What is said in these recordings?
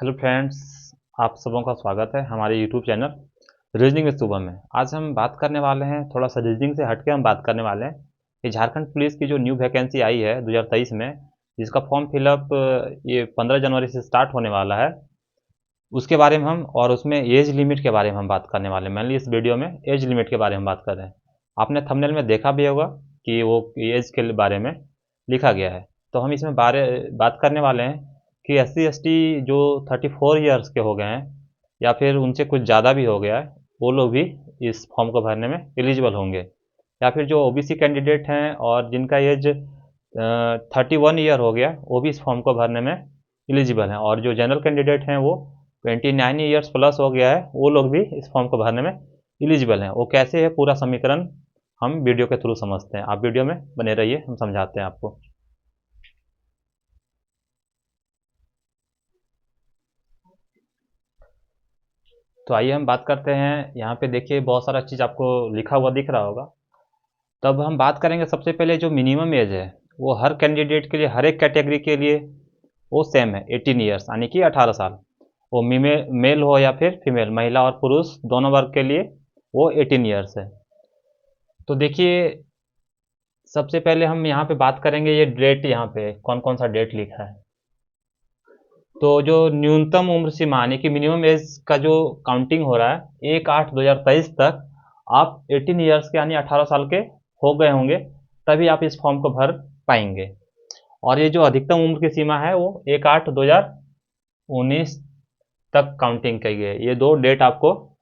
Hello friends, आप सबों का स्वागत है हमारे यूट्यूब चैनल रीजनिंग में सुबह में। आज हम बात करने वाले हैं, थोड़ा सा रीजनिंग से हटके हम बात करने वाले हैं कि झारखंड पुलिस की जो न्यू वैकेंसी आई है 2023 में, जिसका फॉर्म फिलअप ये 15 जनवरी से स्टार्ट होने वाला है, उसके बारे में हम और उसमें एज लिमिट के बारे में हम बात करने वाले हैं। मेनली इस वीडियो में एज लिमिट के बारे में बात कर रहे हैं। आपने थंबनेल में देखा भी होगा कि वो एज के बारे में लिखा गया है। तो हम इसमें बात करने वाले हैं कि SC ST जो 34 ईयर्स के हो गए हैं या फिर उनसे कुछ ज़्यादा भी हो गया है, वो लोग भी इस फॉर्म को भरने में एलिजिबल होंगे। या फिर जो OBC कैंडिडेट हैं और जिनका एज 31 ईयर हो गया, वो भी इस फॉर्म को भरने में एलिजिबल हैं। और जो जनरल कैंडिडेट हैं वो 29 ईयर्स प्लस हो गया है, वो लोग भी इस फॉर्म को भरने में एलिजिबल हैं। वो कैसे है पूरा समीकरण हम वीडियो के थ्रू समझते हैं। आप वीडियो में बने रहिए, हम समझाते हैं आपको। तो आइए हम बात करते हैं। यहाँ पे देखिए बहुत सारा चीज़ आपको लिखा हुआ दिख रहा होगा। तब हम बात करेंगे सबसे पहले जो मिनिमम एज है, वो हर कैंडिडेट के लिए, हर एक कैटेगरी के लिए वो सेम है, 18 ईयर्स यानी कि 18 साल। वो मेल हो या फिर फीमेल, महिला और पुरुष दोनों वर्ग के लिए वो 18 ईयर्स है। तो देखिए सबसे पहले हम यहाँ पे बात करेंगे, ये डेट यहाँ पे कौन कौन सा डेट लिखा है। तो जो न्यूनतम उम्र सीमा यानी कि मिनिमम एज का जो काउंटिंग हो रहा है 1/8/2023 तक, आप 18 ईयर्स के यानी 18 साल के हो गए होंगे, तभी आप इस फॉर्म को भर पाएंगे। और ये जो अधिकतम उम्र की सीमा है वो 1/8/2019 तक काउंटिंग की गई है। ये दो डेट आपको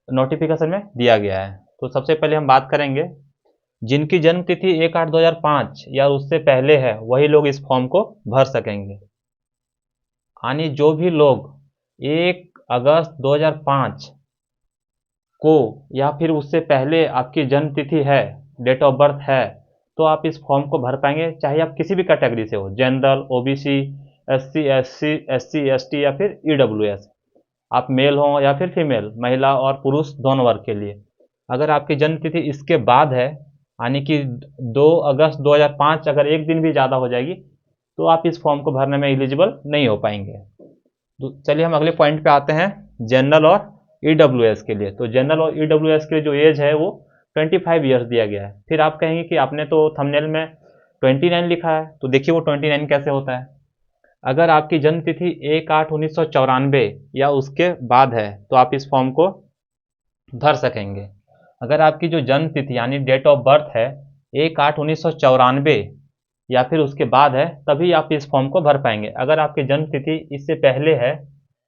नोटिफिकेशन में दिया गया है। तो सबसे पहले हम बात करेंगे जिनकी जन्म तिथि 1/8/2005 या उससे पहले है, वही लोग इस फॉर्म को भर सकेंगे। यानी जो भी लोग 1 अगस्त 2005 को या फिर उससे पहले आपकी जन्म तिथि है, डेट ऑफ बर्थ है, तो आप इस फॉर्म को भर पाएंगे, चाहे आप किसी भी कैटेगरी से हो, जनरल, OBC, SC ST या फिर EWS। आप मेल हो या फिर फीमेल, महिला और पुरुष दोनों वर्ग के लिए। अगर आपकी जन्म तिथि इसके बाद है, यानी कि 2 अगस्त 2005 अगर एक दिन भी ज़्यादा हो जाएगी, तो आप इस फॉर्म को भरने में एलिजिबल नहीं हो पाएंगे। तो चलिए हम अगले पॉइंट पे आते हैं, जनरल और EWS के लिए। तो जनरल और EWS के जो एज है वो 25 ईयर्स दिया गया है। फिर आप कहेंगे कि आपने तो थंबनेल में 29 लिखा है, तो देखिए वो 29 कैसे होता है। अगर आपकी जन्म तिथि 1/8/1994 या उसके बाद है, तो आप इस फॉर्म को भर सकेंगे। अगर आपकी जो जन्म तिथि यानी डेट ऑफ बर्थ है 1/8/1994 या फिर उसके बाद है, तभी आप इस फॉर्म को भर पाएंगे। अगर आपकी जन्म तिथि इससे पहले है,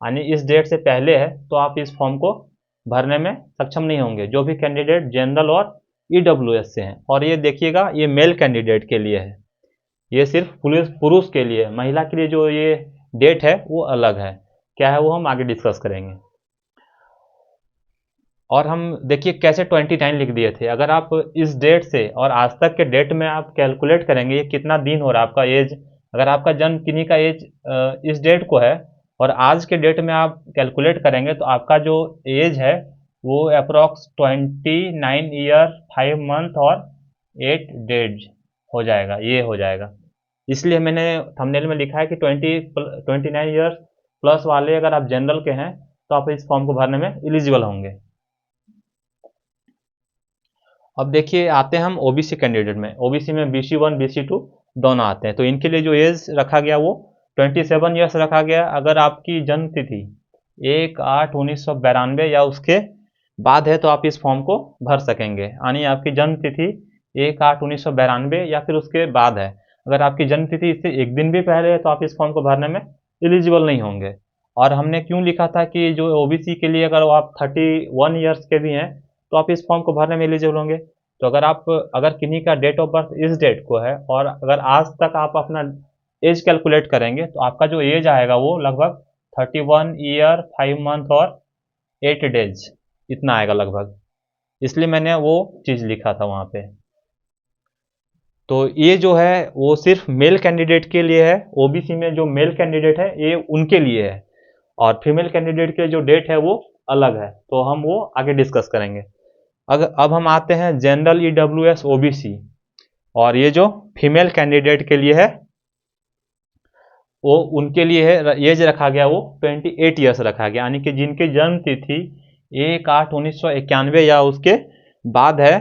यानी इस डेट से पहले है, तो आप इस फॉर्म को भरने में सक्षम नहीं होंगे, जो भी कैंडिडेट जनरल और EWS से हैं। और ये देखिएगा, ये मेल कैंडिडेट के लिए है, ये सिर्फ पुरुष पुरुष के लिए। महिला के लिए जो ये डेट है वो अलग है, क्या है वो हम आगे डिस्कस करेंगे। और हम देखिए कैसे 29 लिख दिए थे। अगर आप इस डेट से और आज तक के डेट में आप कैलकुलेट करेंगे ये कितना दिन हो रहा है आपका एज। अगर आपका जन्म किन्हीं का एज इस डेट को है और आज के डेट में आप कैलकुलेट करेंगे, तो आपका जो एज है वो अप्रोक्स 29 ईयर 5 मंथ और 8 डेज हो जाएगा, ये हो जाएगा। इसलिए मैंने थंबनेल में लिखा है कि 29 ईयर्स प्लस वाले अगर आप जनरल के हैं, तो आप इस फॉर्म को भरने में एलिजिबल होंगे। अब देखिए आते हैं हम OBC कैंडिडेट में। OBC में BC1 BC2 दोनों आते हैं। तो इनके लिए जो एज रखा गया वो 27 ईयर्स रखा गया। अगर आपकी जन्म तिथि 1/8/1992 या उसके बाद है, तो आप इस फॉर्म को भर सकेंगे। यानी आपकी जन्म तिथि 1/8/1992 या फिर उसके बाद है। अगर आपकी जन्म तिथि इससे एक दिन भी पहले है, तो आप इस फॉर्म को भरने में एलिजिबल नहीं होंगे। और हमने क्यों लिखा था कि जो OBC के लिए अगर आप 31 ईयर्स के भी हैं, तो आप इस फॉर्म को भरने में एलिजिबल होंगे। तो अगर किन्हीं का डेट ऑफ बर्थ इस डेट को है और अगर आज तक आप अपना एज कैलकुलेट करेंगे, तो आपका जो एज आएगा वो लगभग 31 ईयर 5 मंथ और 8 डेज इतना आएगा लगभग। इसलिए मैंने वो चीज़ लिखा था वहाँ पे। तो ये जो है वो सिर्फ मेल कैंडिडेट के लिए है। OBC में जो मेल कैंडिडेट है ये उनके लिए है, और फीमेल कैंडिडेट के जो डेट है वो अलग है। तो हम वो आगे डिस्कस करेंगे। अब हम आते हैं जनरल EWS OBC, और ये जो फीमेल कैंडिडेट के लिए है वो उनके लिए है एज रखा गया वो 28 ईयर्स रखा गया, यानी कि जिनकी जन्म तिथि 1/8/1991 या उसके बाद है।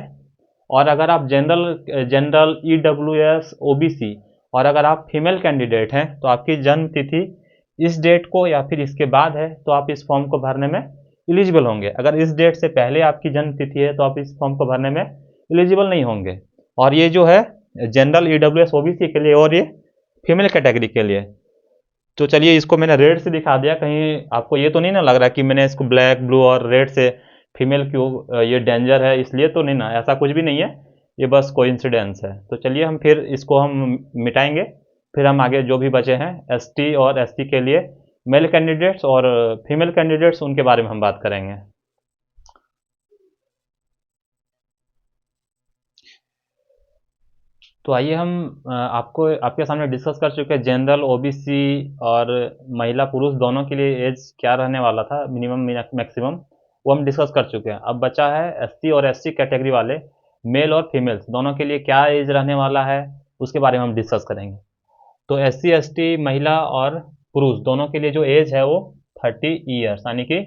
और अगर आप जनरल EWS OBC और अगर आप फीमेल कैंडिडेट हैं तो आपकी जन्म तिथि इस डेट को या फिर इसके बाद है तो आप इस फॉर्म को भरने में एलिजिबल होंगे। अगर इस डेट से पहले आपकी जन्म तिथि है तो आप इस फॉर्म को भरने में एलिजिबल नहीं होंगे। और ये जो है जनरल EWS OBC के लिए और ये फीमेल कैटेगरी के लिए। तो चलिए इसको मैंने रेड से दिखा दिया, कहीं आपको ये तो नहीं ना लग रहा कि मैंने इसको ब्लैक ब्लू और रेड से फीमेल क्यों ये डेंजर है इसलिए तो नहीं ना, ऐसा कुछ भी नहीं है, ये बस कोइंसिडेंस है। तो चलिए हम फिर इसको हम मिटाएंगे, फिर हम आगे जो भी बचे हैं ST और SC के लिए मेल कैंडिडेट्स और फीमेल कैंडिडेट्स उनके बारे में हम बात करेंगे। तो आइए हम आपको आपके सामने डिस्कस कर चुके हैं जनरल OBC और महिला पुरुष दोनों के लिए एज क्या रहने वाला था, मिनिमम मैक्सिमम, वो हम डिस्कस कर चुके हैं। अब बचा है SC और ST कैटेगरी वाले मेल और फीमेल्स दोनों के लिए क्या एज रहने वाला है, उसके बारे में हम डिस्कस करेंगे। तो SC ST महिला और पुरुष दोनों के लिए जो एज है वो 30 ईयर्स यानी कि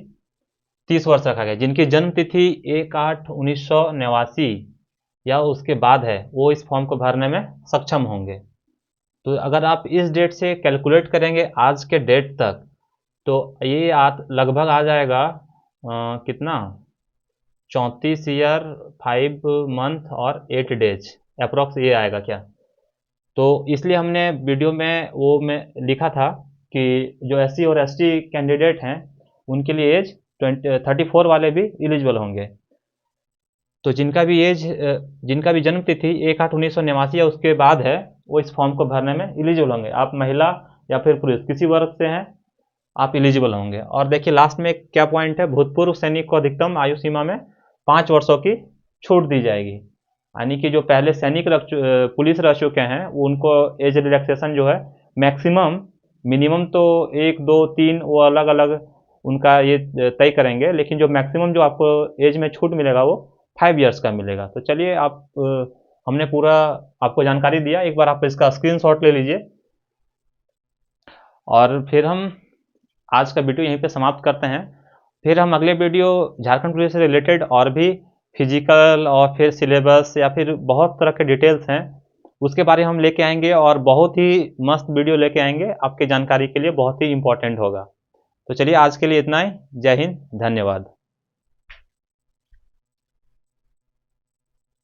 30 वर्ष रखा गया। जिनकी जन्म तिथि 1/8/1989 या उसके बाद है वो इस फॉर्म को भरने में सक्षम होंगे। तो अगर आप इस डेट से कैलकुलेट करेंगे आज के डेट तक तो ये लगभग आ जाएगा कितना 34 ईयर 5 मंथ और 8 डेज अप्रॉक्स ये आएगा क्या। तो इसलिए हमने वीडियो में वो में लिखा था कि जो SC और ST कैंडिडेट हैं उनके लिए एज 34 वाले भी एलिजिबल होंगे। तो जिनका भी जन्म तिथि 1/8/1989 या उसके बाद है वो इस फॉर्म को भरने में एलिजिबल होंगे। आप महिला या फिर पुरुष किसी वर्ग से हैं आप एलिजिबल होंगे। और देखिए लास्ट में क्या पॉइंट है, भूतपूर्व सैनिक को अधिकतम आयु सीमा में 5 वर्षों की छूट दी जाएगी, यानी कि जो पहले सैनिक पुलिस रह चुके हैं उनको एज रिलैक्सेशन जो है मैक्सिमम, मिनिमम तो 1 2 3 वो अलग अलग उनका ये तय करेंगे, लेकिन जो मैक्सिमम जो आपको एज में छूट मिलेगा वो 5 ईयर्स का मिलेगा। तो चलिए हमने पूरा आपको जानकारी दिया, एक बार आप इसका स्क्रीनशॉट ले लीजिए और फिर हम आज का वीडियो यहीं पे समाप्त करते हैं। फिर हम अगले वीडियो झारखंड पुलिस से रिलेटेड और भी फिजिकल और फिर सिलेबस या फिर बहुत तरह के डिटेल्स हैं उसके बारे में हम लेके आएंगे और बहुत ही मस्त वीडियो लेके आएंगे आपके जानकारी के लिए, बहुत ही इंपॉर्टेंट होगा। तो चलिए आज के लिए इतना ही। जय हिंद, धन्यवाद।